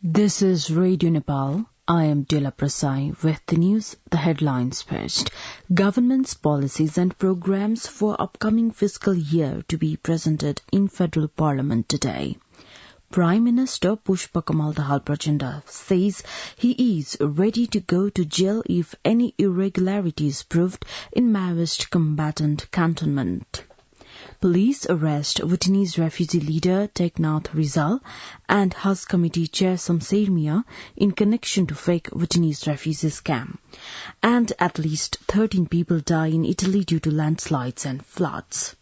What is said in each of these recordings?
This is Radio Nepal. I am Dila Prasai with the news, the headlines first. Government's policies and programs for upcoming fiscal year to be presented in Federal Parliament today. Prime Minister Pushpakamal Dahal Prachanda says he is ready to go to jail if any irregularities proved in Maoist combatant cantonment. Police arrest Bhutanese refugee leader Teknath Rizal and Hajj Committee Chair Samser Mia in connection to fake Bhutanese refugee scam. And at least 13 people die in Italy due to landslides and floods.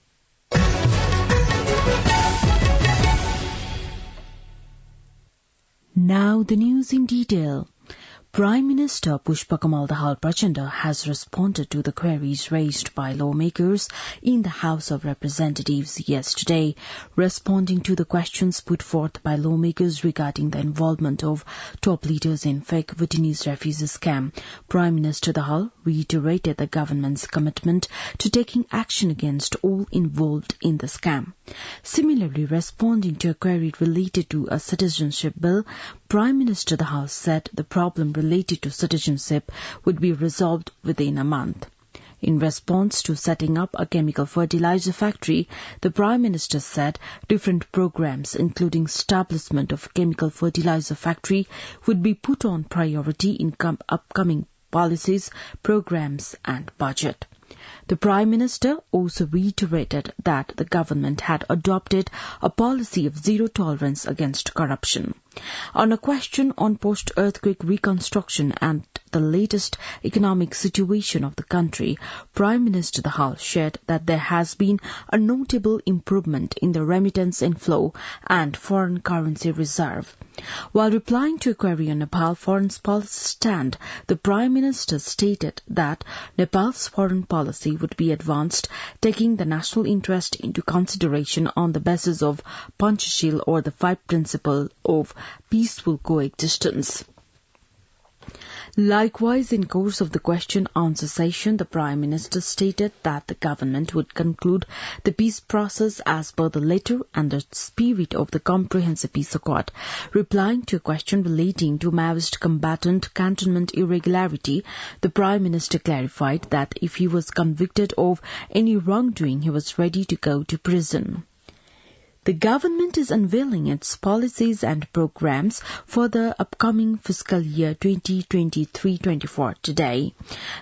Now the news in detail. Prime Minister Pushpakamal Dahal Prachanda has responded to the queries raised by lawmakers in the House of Representatives yesterday, responding to the questions put forth by lawmakers regarding the involvement of top leaders in fake Bhutanese refugee scam. Prime Minister Dahal reiterated the government's commitment to taking action against all involved in the scam. Similarly, responding to a query related to a citizenship bill, Prime Minister Dahal said the problem related to citizenship would be resolved within a month. In response to setting up a chemical fertilizer factory, the Prime Minister said different programs, including establishment of chemical fertilizer factory, would be put on priority in upcoming policies, programs and budget. The Prime Minister also reiterated that the government had adopted a policy of zero tolerance against corruption. On a question on post-earthquake reconstruction and the latest economic situation of the country, Prime Minister Dahal shared that there has been a notable improvement in the remittance inflow and foreign currency reserve. While replying to a query on Nepal's foreign policy stand, the Prime Minister stated that Nepal's foreign policy would be advanced, taking the national interest into consideration on the basis of Panchashil or the 5 principles of peaceful coexistence. Likewise, in course of the question-answer session, the Prime Minister stated that the government would conclude the peace process as per the letter and the spirit of the Comprehensive Peace Accord. Replying to a question relating to Maoist combatant cantonment irregularity, the Prime Minister clarified that if he was convicted of any wrongdoing, he was ready to go to prison. The government is unveiling its policies and programs for the upcoming fiscal year 2023-24 today.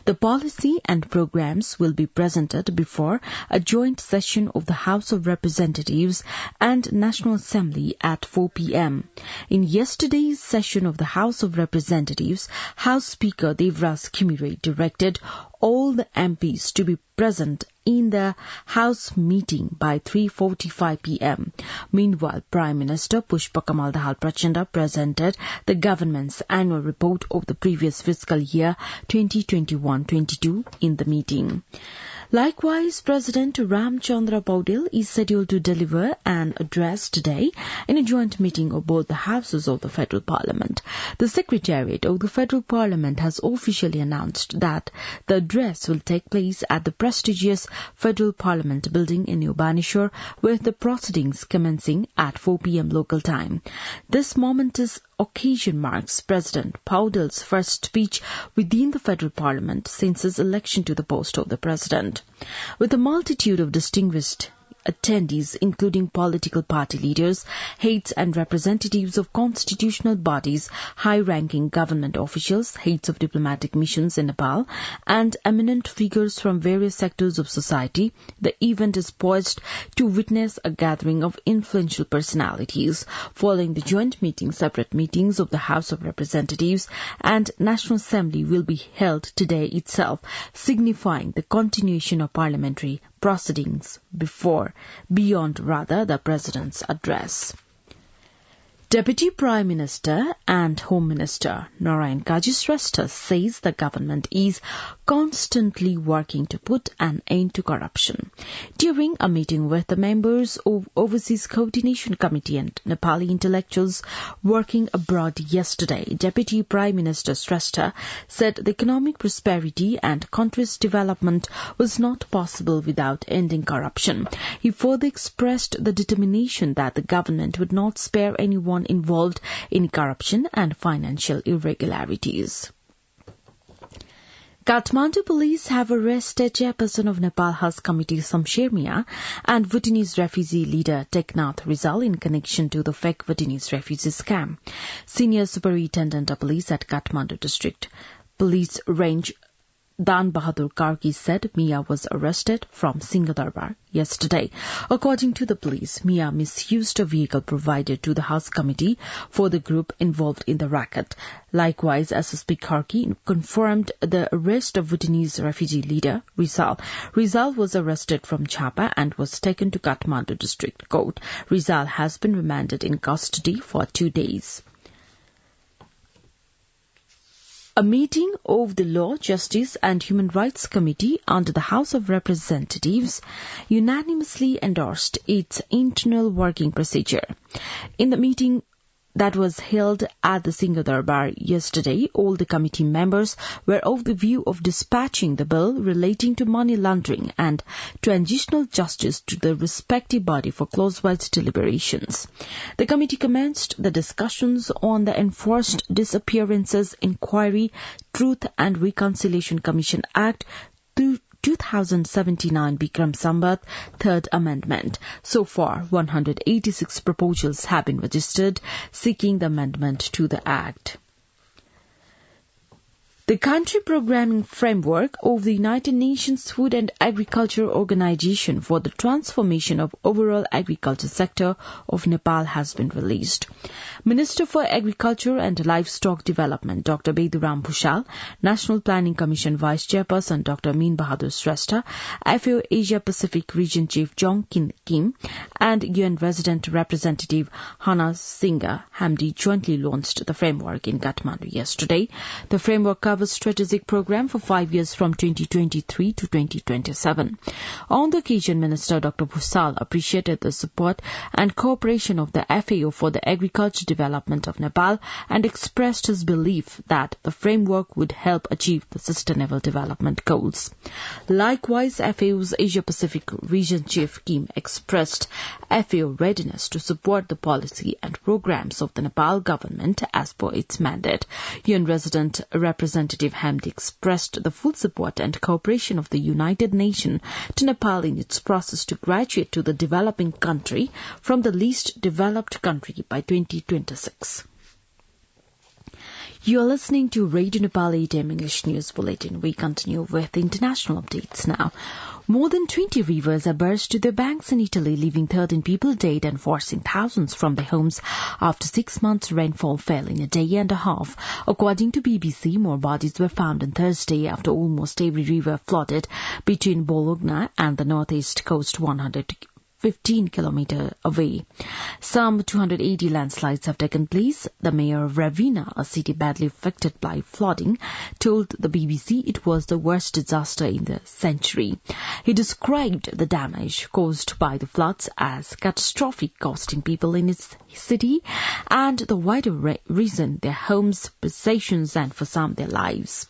The policy and programs will be presented before a joint session of the House of Representatives and National Assembly at 4 p.m. In yesterday's session of the House of Representatives, House Speaker Devraj Khimire directed all the MPs to be present in the House meeting by 3:45 p.m. Meanwhile, Prime Minister Pushpakamal Dahal Prachanda presented the government's annual report of the previous fiscal year 2021-22 in the meeting. Likewise, President Ramchandra Paudel is scheduled to deliver an address today in a joint meeting of both the houses of the Federal Parliament. The Secretariat of the Federal Parliament has officially announced that the address will take place at the prestigious Federal Parliament building in New Baneswar, with the proceedings commencing at 4 p.m. local time. This momentous occasion marks President Paudel's first speech within the Federal Parliament since his election to the post of the President. With a multitude of distinguished attendees, including political party leaders, heads and representatives of constitutional bodies, high-ranking government officials, heads of diplomatic missions in Nepal, and eminent figures from various sectors of society, the event is poised to witness a gathering of influential personalities. Following the joint meeting, separate meetings of the House of Representatives and National Assembly will be held today itself, signifying the continuation of parliamentary proceedings beyond the President's address. Deputy Prime Minister and Home Minister Narayan Kaji Shrestha says the government is constantly working to put an end to corruption. During a meeting with the members of Overseas Coordination Committee and Nepali intellectuals working abroad yesterday, Deputy Prime Minister Shrestha said the economic prosperity and country's development was not possible without ending corruption. He further expressed the determination that the government would not spare anyone involved in corruption and financial irregularities. Kathmandu police have arrested chairperson of Nepal Haj Committee Samsher Mia and Bhutanese refugee leader Teknath Rizal in connection to the fake Bhutanese refugee scam. Senior Superintendent of Police at Kathmandu District Police Range Dan Bahadur Karki said Mia was arrested from Singh Durbar yesterday. According to the police, Mia misused a vehicle provided to the House Committee for the group involved in the racket. Likewise, SSP Karki confirmed the arrest of Bhutanese refugee leader Rizal. Rizal was arrested from Chapa and was taken to Kathmandu District Court. Rizal has been remanded in custody for 2 days. A meeting of the Law, Justice and Human Rights Committee under the House of Representatives unanimously endorsed its internal working procedure. In the meeting that was held at the Singh Durbar yesterday, all the committee members were of the view of dispatching the bill relating to money laundering and transitional justice to the respective body for close-wise deliberations. The committee commenced the discussions on the Enforced Disappearances Inquiry, Truth and Reconciliation Commission Act 2079 Bikram Sambat, Third Amendment. So far, 186 proposals have been registered seeking the amendment to the Act. The country programming framework of the United Nations Food and Agriculture Organization for the transformation of overall agriculture sector of Nepal has been released. Minister for Agriculture and Livestock Development Dr. Beduram Bhushal, National Planning Commission Vice Chairperson Dr. Min Bahadur Shrestha, FAO Asia Pacific Region Chief Jong Kim, and UN Resident Representative Hana Singha Hamdi jointly launched the framework in Kathmandu yesterday. The framework covers strategic program for 5 years from 2023 to 2027. On the occasion, Minister Dr. Bhushal appreciated the support and cooperation of the FAO for the agriculture development of Nepal and expressed his belief that the framework would help achieve the sustainable development goals. Likewise, FAO's Asia Pacific Region Chief Kim expressed FAO readiness to support the policy and programs of the Nepal government as per its mandate. UN Resident Representative Hamdi expressed the full support and cooperation of the United Nations to Nepal in its process to graduate to the developing country from the least developed country by 2026. You are listening to Radio Nepal 8 AM English News Bulletin. We continue with international updates now. More than 20 rivers have burst to their banks in Italy, leaving 13 people dead and forcing thousands from their homes after 6 months rainfall fell in a day and a half. According to BBC, more bodies were found on Thursday after almost every river flooded between Bologna and the northeast coast 115 kilometers away. Some 280 landslides have taken place. The mayor of Ravenna, a city badly affected by flooding, told the BBC it was the worst disaster in the century. He described the damage caused by the floods as catastrophic, costing people in his city and the wider reason their homes, possessions and for some their lives.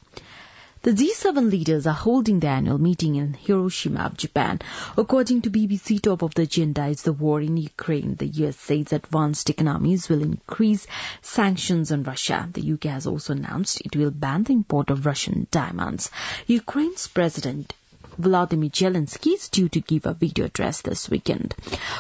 The G7 leaders are holding their annual meeting in Hiroshima, Japan. According to BBC, top of the agenda is the war in Ukraine. The US says advanced economies will increase sanctions on Russia. The UK has also announced it will ban the import of Russian diamonds. Ukraine's President Volodymyr Zelensky is due to give a video address this weekend.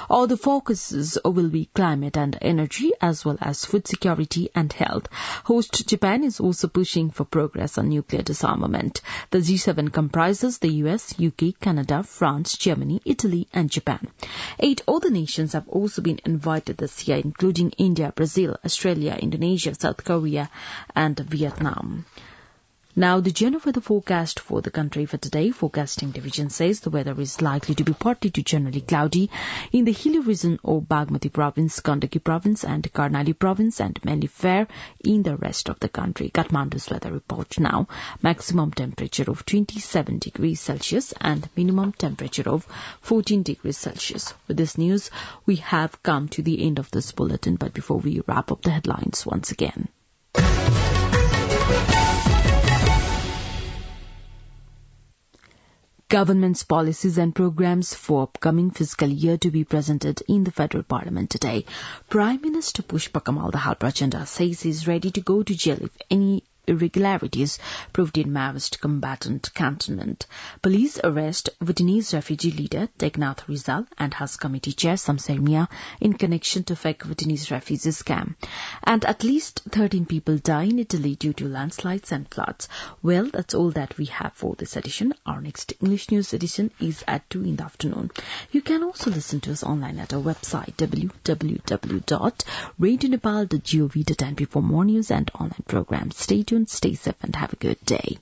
All the focuses will be climate and energy as well as food security and health. Host Japan is also pushing for progress on nuclear disarmament. The G7 comprises the US, UK, Canada, France, Germany, Italy and Japan. 8 other nations have also been invited this year, including India, Brazil, Australia, Indonesia, South Korea and Vietnam. Now, the general weather forecast for the country for today. Forecasting division says the weather is likely to be partly to generally cloudy in the hilly region of Bagmati province, Gandaki province and Karnali province, and mainly fair in the rest of the country. Kathmandu's weather report now. Maximum temperature of 27 degrees Celsius and minimum temperature of 14 degrees Celsius. With this news, we have come to the end of this bulletin, but before we wrap up the headlines once again. Government's policies and programs for upcoming fiscal year to be presented in the Federal Parliament today. Prime Minister Pushpa Kamal Dahal Prachanda says he is ready to go to jail if any irregularities proved in Maoist combatant cantonment. Police arrest Bhutanese refugee leader Teknath Rizal and House Committee Chair Samser Mia in connection to fake Bhutanese refugee scam. And at least 13 people die in Italy due to landslides and floods. Well, that's all that we have for this edition. Our next English news edition is at 2 in the afternoon. You can also listen to us online at our website www.radionepal.gov.np for more news and online programs. Stay tuned, stay safe and have a good day.